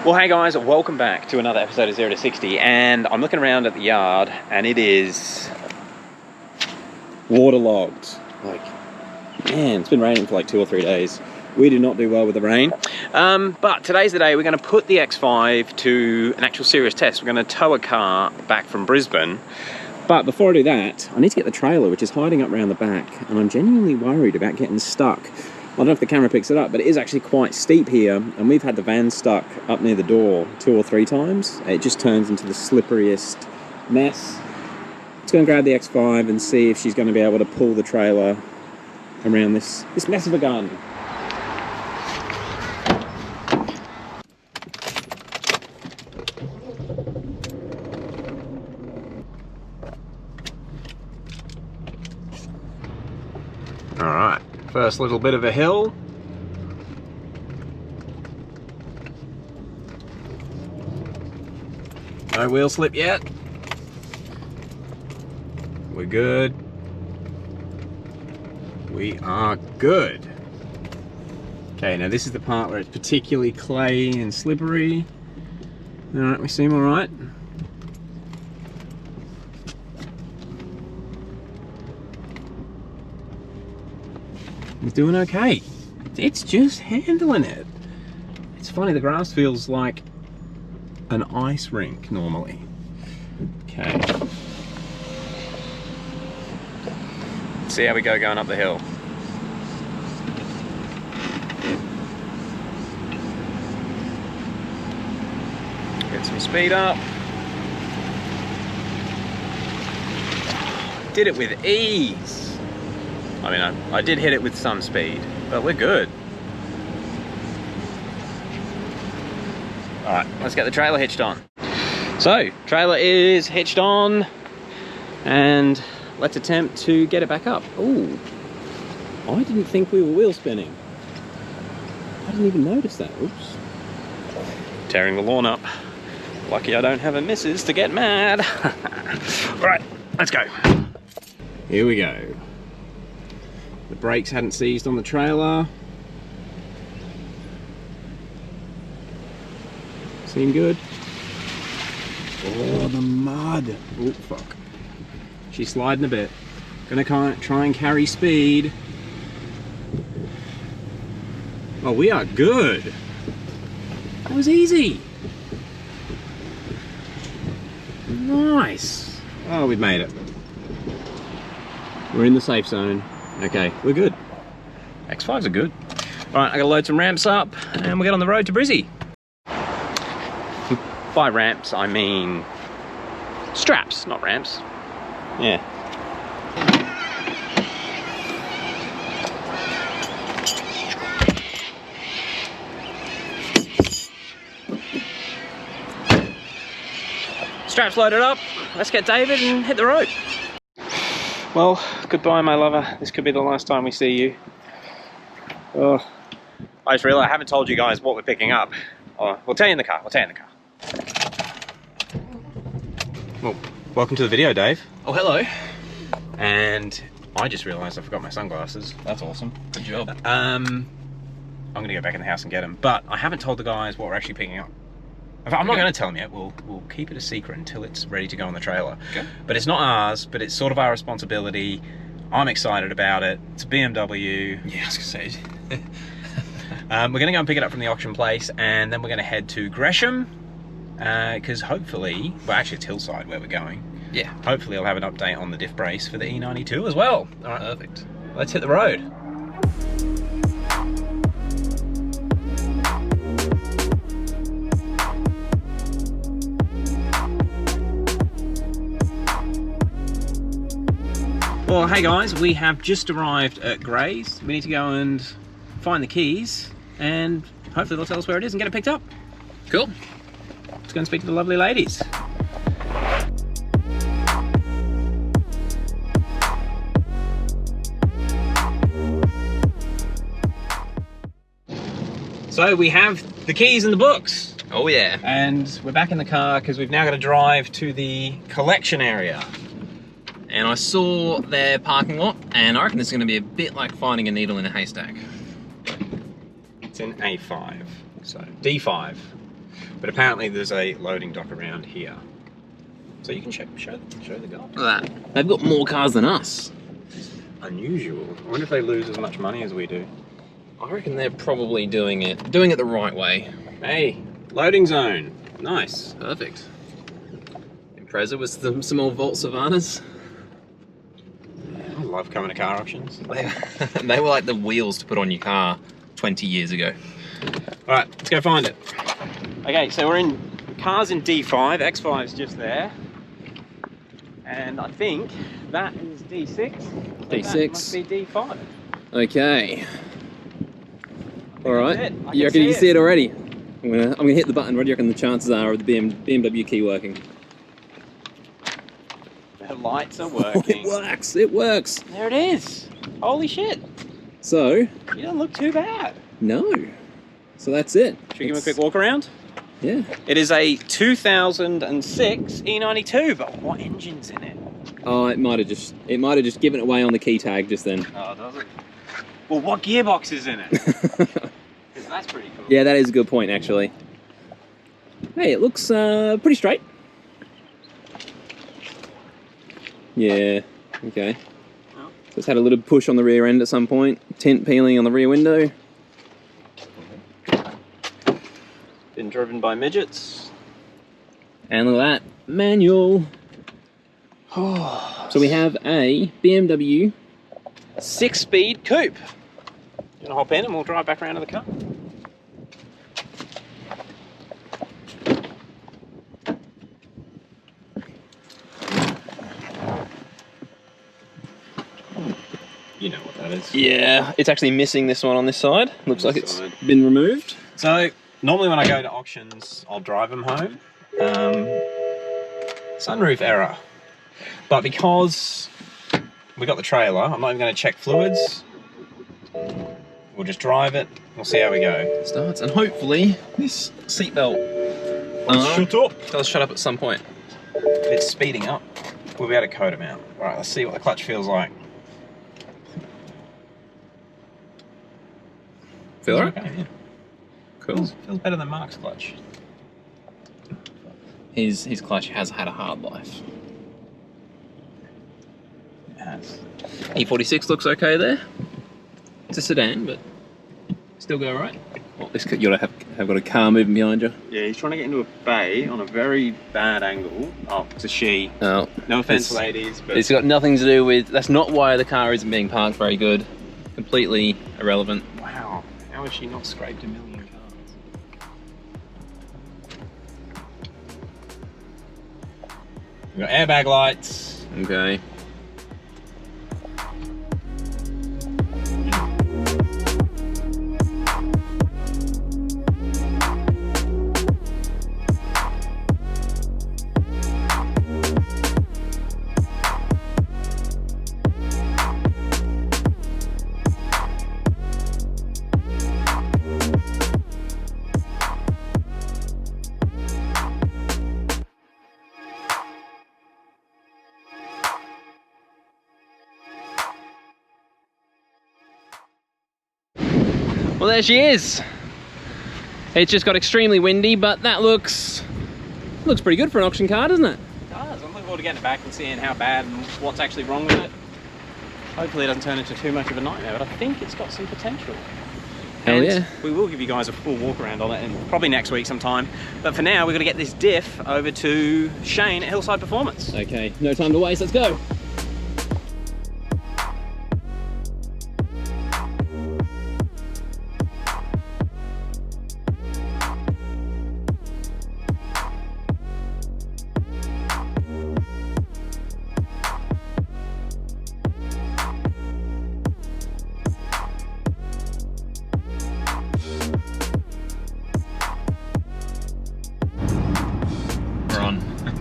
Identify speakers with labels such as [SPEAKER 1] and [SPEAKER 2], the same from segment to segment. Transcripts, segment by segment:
[SPEAKER 1] Well, hey guys, welcome back to another episode of 0 to 60, and I'm looking around at the yard and it is waterlogged. Like, man, it's been raining for like 2 or 3 days. We do not do well with the rain. But today's the day we're going to put the X5 to an actual serious test. We're going to tow a car back from Brisbane. But before I do that, I need to get the trailer, which is hiding up around the back, and I'm genuinely worried about getting stuck. I don't know if the camera picks it up, but it is actually quite steep here, and we've had the van stuck up near the door 2 or 3 times. It just turns into the slipperiest mess. Let's go and grab the X5 and see if she's going to be able to pull the trailer around this mess of a garden. Alright, first little bit of a hill. No wheel slip yet. We're good. We are good. Okay, now this is the part where it's particularly clay and slippery. Alright, we seem alright. It's doing okay. It's just handling it. It's funny, the grass feels like an ice rink normally. Okay. Let's see how we go going up the hill. Get some speed up. Did it with ease. I mean, I did hit it with some speed, but we're good. All right, let's get the trailer hitched on. So, trailer is hitched on, and let's attempt to get it back up. Ooh, I didn't think we were wheel spinning. I didn't even notice that, oops. Tearing the lawn up. Lucky I don't have a missus to get mad. All right, let's go. Here we go. The brakes hadn't seized on the trailer. Seem good. Oh, the mud. Oh, fuck. She's sliding a bit. Gonna try and carry speed. Oh, we are good. That was easy. Nice. Oh, we've made it. We're in the safe zone. Okay, we're good. X5s are good. All right, I gotta load some ramps up and we'll get on the road to Brizzy. By ramps, I mean straps, not ramps. Yeah. Straps loaded up. Let's get David and hit the road. Well, goodbye, my lover. This could be the last time we see you. Oh, I just realized I haven't told you guys what we're picking up. Oh, we'll tell you in the car. We'll tell you in the car. Well, welcome to the video, Dave.
[SPEAKER 2] Oh, hello.
[SPEAKER 1] And I just realized I forgot my sunglasses.
[SPEAKER 2] That's awesome. Good job.
[SPEAKER 1] I'm gonna go back in the house and get them, but I haven't told the guys what we're actually picking up. I'm not going to tell them yet. We'll keep it a secret until it's ready to go on the trailer.
[SPEAKER 2] Okay.
[SPEAKER 1] But it's not ours, but it's sort of our responsibility. I'm excited about it. It's a BMW.
[SPEAKER 2] Yeah, I was going to say.
[SPEAKER 1] We're going to go and pick it up from the auction place, and then we're going to head to Gresham, because hopefully, well, actually it's Hillside where we're going.
[SPEAKER 2] Yeah.
[SPEAKER 1] Hopefully I'll have an update on the diff brace for the E92 as well.
[SPEAKER 2] All right. Perfect.
[SPEAKER 1] Let's hit the road. Well, hey guys, we have just arrived at Gray's. We need to go and find the keys, and hopefully they'll tell us where it is and get it picked up.
[SPEAKER 2] Cool.
[SPEAKER 1] Let's go and speak to the lovely ladies. So we have the keys and the books.
[SPEAKER 2] Oh yeah.
[SPEAKER 1] And we're back in the car because we've now got to drive to the collection area.
[SPEAKER 2] And I saw their parking lot, and I reckon it's going to be a bit like finding a needle in a haystack.
[SPEAKER 1] It's in A5, so D5. But apparently there's a loading dock around here. So you can show the guys.
[SPEAKER 2] Look at that. They've got more cars than us.
[SPEAKER 1] Unusual. I wonder if they lose as much money as we do.
[SPEAKER 2] I reckon they're probably doing it the right way.
[SPEAKER 1] Hey, loading zone. Nice.
[SPEAKER 2] Perfect. Impreza with some old Volt Savannas.
[SPEAKER 1] I love coming to car auctions.
[SPEAKER 2] They were like the wheels to put on your car 20 years ago.
[SPEAKER 1] Alright, let's go find it. Okay, so we're in cars in D5. X5's just there. And I think that is D6.
[SPEAKER 2] D6.
[SPEAKER 1] That must be D5.
[SPEAKER 2] Okay. Alright.
[SPEAKER 1] I
[SPEAKER 2] You
[SPEAKER 1] can
[SPEAKER 2] reckon you can
[SPEAKER 1] see
[SPEAKER 2] see it already? I'm gonna hit the button. What do you reckon the chances are of the BMW key working?
[SPEAKER 1] The lights are working.
[SPEAKER 2] It works! It works!
[SPEAKER 1] There it is. Holy shit.
[SPEAKER 2] So,
[SPEAKER 1] You don't look too bad.
[SPEAKER 2] no. So that's it.
[SPEAKER 1] Should we give him a quick walk around?
[SPEAKER 2] Yeah.
[SPEAKER 1] It is a 2006 E92, but what engine's in it?
[SPEAKER 2] Oh, it might have just given it away on the key tag just then.
[SPEAKER 1] Oh, does it? Well, what gearbox is in it? Because that's pretty cool.
[SPEAKER 2] Yeah, that is a good point actually. Hey, it looks pretty straight. Yeah. Okay.
[SPEAKER 1] Oh.
[SPEAKER 2] So it's had a little push on the rear end at some point. Tint peeling on the rear window.
[SPEAKER 1] Been driven by midgets.
[SPEAKER 2] And look at that, manual. So we have a BMW
[SPEAKER 1] 6-speed coupe. You wanna hop in and we'll drive back around to the car? You know what that is.
[SPEAKER 2] Yeah, it's actually missing this one on this side. Looks like it's
[SPEAKER 1] side.
[SPEAKER 2] been removed.
[SPEAKER 1] So, normally when I go to auctions, I'll drive them home. Sunroof error. But because we got the trailer, I'm not even going to check fluids. We'll just drive it. We'll see how we go.
[SPEAKER 2] Starts, and hopefully this seatbelt
[SPEAKER 1] Shut up.
[SPEAKER 2] does shut up at some point.
[SPEAKER 1] It's speeding up. We'll be able to code them out. All right, let's see what the clutch feels like.
[SPEAKER 2] Feel alright?
[SPEAKER 1] Okay, yeah.
[SPEAKER 2] Cool.
[SPEAKER 1] Feels better than Mark's clutch.
[SPEAKER 2] His clutch has had a hard life.
[SPEAKER 1] It has.
[SPEAKER 2] E46 looks okay there. It's a sedan, but still go right. Well, this could, you gotta have got a car moving behind you.
[SPEAKER 1] Yeah, he's trying to get into a bay on a very bad angle. Oh, it's a she.
[SPEAKER 2] Oh,
[SPEAKER 1] No offense, ladies, but
[SPEAKER 2] it's got nothing to do with. That's not why the car isn't being parked very good. Completely irrelevant.
[SPEAKER 1] wow, how has she not scraped a million cars? We've got airbag lights.
[SPEAKER 2] Okay. Well, there she is. It's just got extremely windy, but that looks pretty good for an auction car, doesn't it?
[SPEAKER 1] It does. I'm looking forward to getting it back and seeing how bad and what's actually wrong with it. Hopefully it doesn't turn into too much of a nightmare, but I think it's got some potential.
[SPEAKER 2] Hell
[SPEAKER 1] And
[SPEAKER 2] yeah.
[SPEAKER 1] we will give you guys a full walk around on it, and probably next week sometime. But for now, we're going to get this diff over to Shane at Hillside Performance.
[SPEAKER 2] Okay, no time to waste, let's go.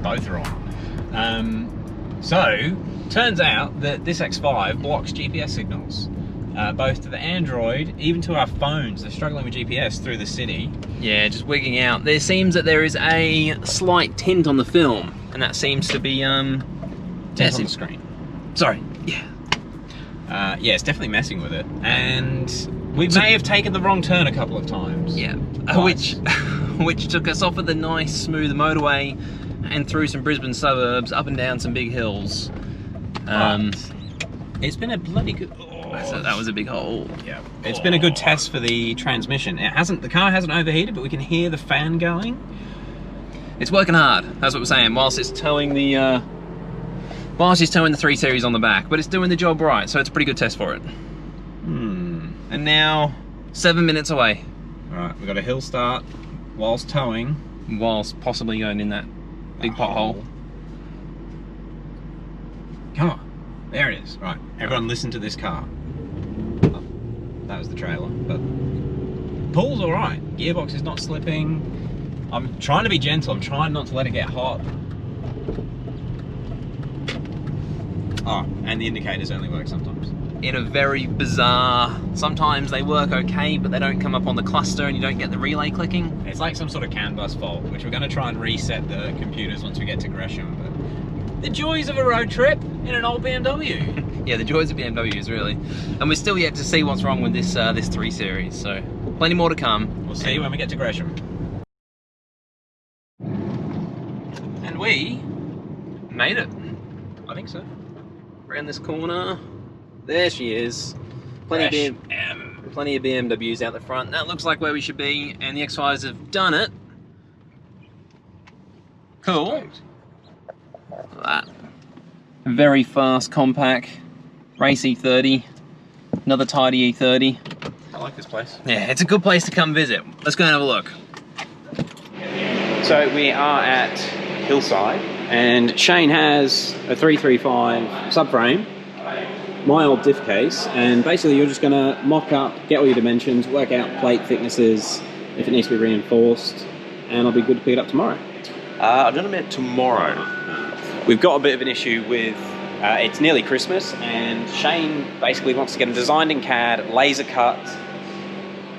[SPEAKER 1] Both are on. So, turns out that this X5 blocks GPS signals, both to the Android, even to our phones. They're struggling with GPS through the city.
[SPEAKER 2] Yeah, just wigging out. There seems that there is a slight tint on the film, and that seems to be
[SPEAKER 1] Tint on the screen.
[SPEAKER 2] Sorry. Yeah.
[SPEAKER 1] Yeah, it's definitely messing with it, and we may have taken the wrong turn a couple of times.
[SPEAKER 2] Yeah.
[SPEAKER 1] But
[SPEAKER 2] which took us off of the nice smooth motorway and through some Brisbane suburbs, up and down some big hills.
[SPEAKER 1] It's been a bloody good...
[SPEAKER 2] So that was a big hole.
[SPEAKER 1] Yeah. It's been a good test for the transmission. The car hasn't overheated, but we can hear the fan going.
[SPEAKER 2] It's working hard, that's what we're saying, whilst it's towing the 3 Series on the back, but it's doing the job right, so it's a pretty good test for it. And now, 7 minutes away.
[SPEAKER 1] Alright, we've got a hill start whilst towing.
[SPEAKER 2] Whilst possibly going in that big pothole.
[SPEAKER 1] Come on, there it is. Right, everyone listen to this car. Oh, that was the trailer, but pull's alright. Gearbox is not slipping. I'm trying to be gentle, I'm trying not to let it get hot. Oh, and the indicators only work sometimes.
[SPEAKER 2] In a very bizarre, sometimes they work okay, but they don't come up on the cluster and you don't get the relay clicking.
[SPEAKER 1] It's like some sort of CAN bus fault, which we're going to try and reset the computers once we get to Gresham. But the joys of a road trip in an old BMW.
[SPEAKER 2] Yeah, the joys of BMWs, really. And we're still yet to see what's wrong with this 3 Series, so plenty more to come.
[SPEAKER 1] We'll see when we get to Gresham.
[SPEAKER 2] And we made it.
[SPEAKER 1] I think so.
[SPEAKER 2] Around this corner. There she is. Plenty of BMWs out the front. That looks like where we should be, and the X5s have done it. Cool. That. Very fast, compact, race E30. Another tidy E30.
[SPEAKER 1] I like this place.
[SPEAKER 2] Yeah, it's a good place to come visit. Let's go and have a look.
[SPEAKER 1] So we are at Hillside, and Shane has a 335 subframe, my old diff case, and basically you're just going to mock up, get all your dimensions, work out plate thicknesses, if it needs to be reinforced, and I'll be good to pick it up tomorrow.
[SPEAKER 3] I don't know about tomorrow.
[SPEAKER 1] We've got a bit of an issue with, it's nearly Christmas, and Shane basically wants to get them designed in CAD, laser cut,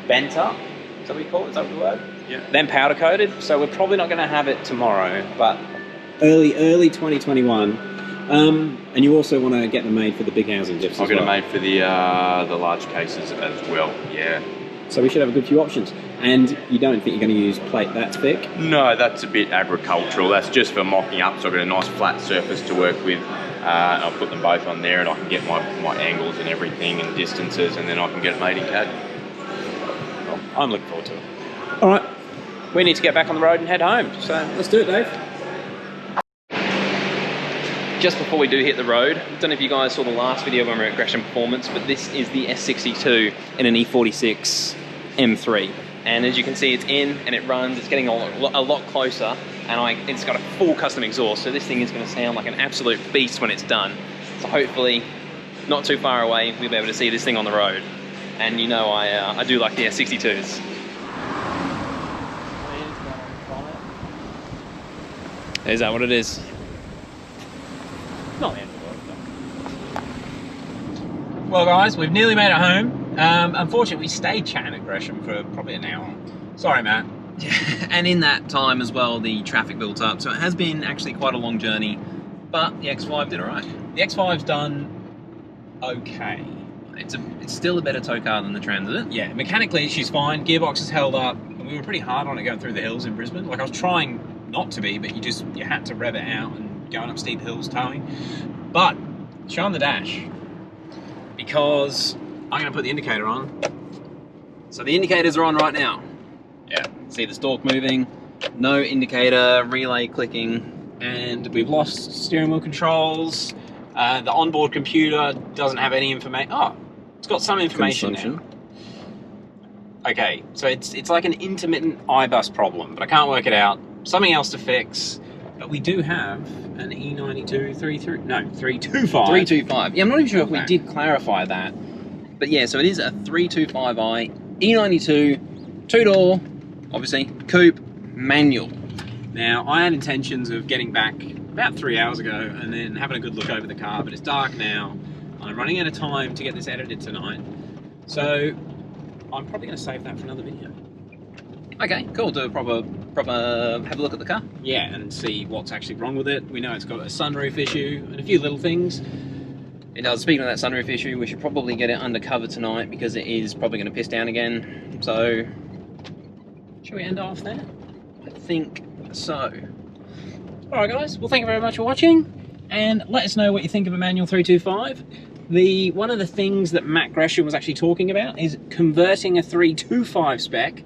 [SPEAKER 1] bent up, is that what you call it? Is that the word?
[SPEAKER 3] Yeah.
[SPEAKER 1] Then powder coated, so we're probably not going to have it tomorrow, but early 2021. And you also want to get them made for the big housing diffs.
[SPEAKER 3] I'll get them made for the large cases as well. Yeah.
[SPEAKER 1] So we should have a good few options. And you don't think you're going to use plate that thick?
[SPEAKER 3] No, that's a bit agricultural. That's just for mocking up, so I've got a nice flat surface to work with. I'll put them both on there, and I can get my angles and everything and distances, and then I can get it made in CAD.
[SPEAKER 1] Well, I'm looking forward to it. All right, we need to get back on the road and head home. So let's do it, Dave.
[SPEAKER 2] Just before we do hit the road, I don't know if you guys saw the last video when we were at Gresham Performance, but this is the S62 in an E46 M3. And as you can see, it's in and it runs, it's getting a lot closer, and it's got a full custom exhaust, so this thing is going to sound like an absolute beast when it's done. So hopefully, not too far away, we'll be able to see this thing on the road. And you know I do like the S62s. Is that what it is?
[SPEAKER 1] Not the end of the world. Well, guys, we've nearly made it home. Unfortunately, we stayed chatting at Gresham for probably an hour. Sorry, Matt.
[SPEAKER 2] And in that time as well, the traffic built up, so it has been actually quite a long journey, but the X5 did alright.
[SPEAKER 1] The X5's done okay.
[SPEAKER 2] It's still a better tow car than the Transit.
[SPEAKER 1] Yeah, mechanically she's fine. Gearbox is held up, and we were pretty hard on it going through the hills in Brisbane. Like, I was trying not to be, but you had to rev it out and going up steep hills towing. But show on the dash, because I'm going to put the indicator on.
[SPEAKER 2] So the indicators are on right now.
[SPEAKER 1] Yeah.
[SPEAKER 2] See the stalk moving, no indicator, relay clicking.
[SPEAKER 1] And we've lost steering wheel controls. The onboard computer doesn't have any information. Oh, it's got some information now. Okay, so it's like an intermittent iBus problem, but I can't work it out. Something else to fix. But we do have an E92 325.
[SPEAKER 2] 325. Yeah, I'm not even sure if we did clarify that. But yeah, so it is a 325i E92, 2-door, obviously, coupe, manual.
[SPEAKER 1] Now, I had intentions of getting back about 3 hours ago and then having a good look over the car, but it's dark now. I'm running out of time to get this edited tonight. So I'm probably going to save that for another video.
[SPEAKER 2] Okay, cool. Do a proper have a look at the car.
[SPEAKER 1] Yeah, and see what's actually wrong with it. We know it's got a sunroof issue and a few little things.
[SPEAKER 2] It does. Speaking of that sunroof issue, we should probably get it undercover tonight because it is probably going to piss down again. So,
[SPEAKER 1] should we end off there?
[SPEAKER 2] I think so.
[SPEAKER 1] Alright guys, well thank you very much for watching, and let us know what you think of a manual 325. One of the things that Matt Gresham was actually talking about is converting a 325 spec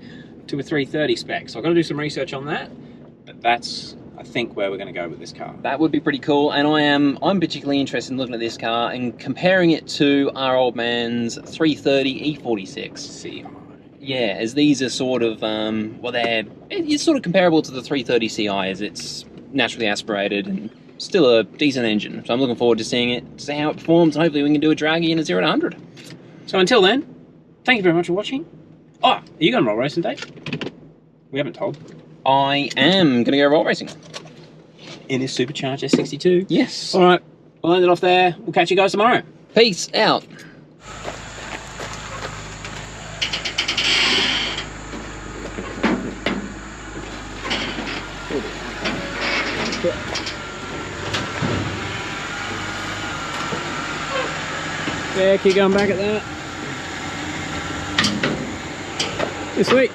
[SPEAKER 1] to a 330 spec. So I've got to do some research on that, but that's, I think, where we're going to go with this car.
[SPEAKER 2] That would be pretty cool, and I'm particularly interested in looking at this car and comparing it to our old man's 330 E46.
[SPEAKER 1] CI.
[SPEAKER 2] Yeah, as these are sort of, well, it's sort of comparable to the 330 CI, as it's naturally aspirated and still a decent engine. So I'm looking forward to seeing it, see how it performs, and hopefully we can do a draggy in a 0 to 100.
[SPEAKER 1] So until then, thank you very much for watching. Oh, are you going to roll racing, Dave? We haven't told.
[SPEAKER 2] I am going to go roll racing.
[SPEAKER 1] In his supercharged S62.
[SPEAKER 2] Yes.
[SPEAKER 1] All right, we'll end it off there. We'll catch you guys tomorrow.
[SPEAKER 2] Peace out.
[SPEAKER 1] Yeah, keep going back at that. It's sweet.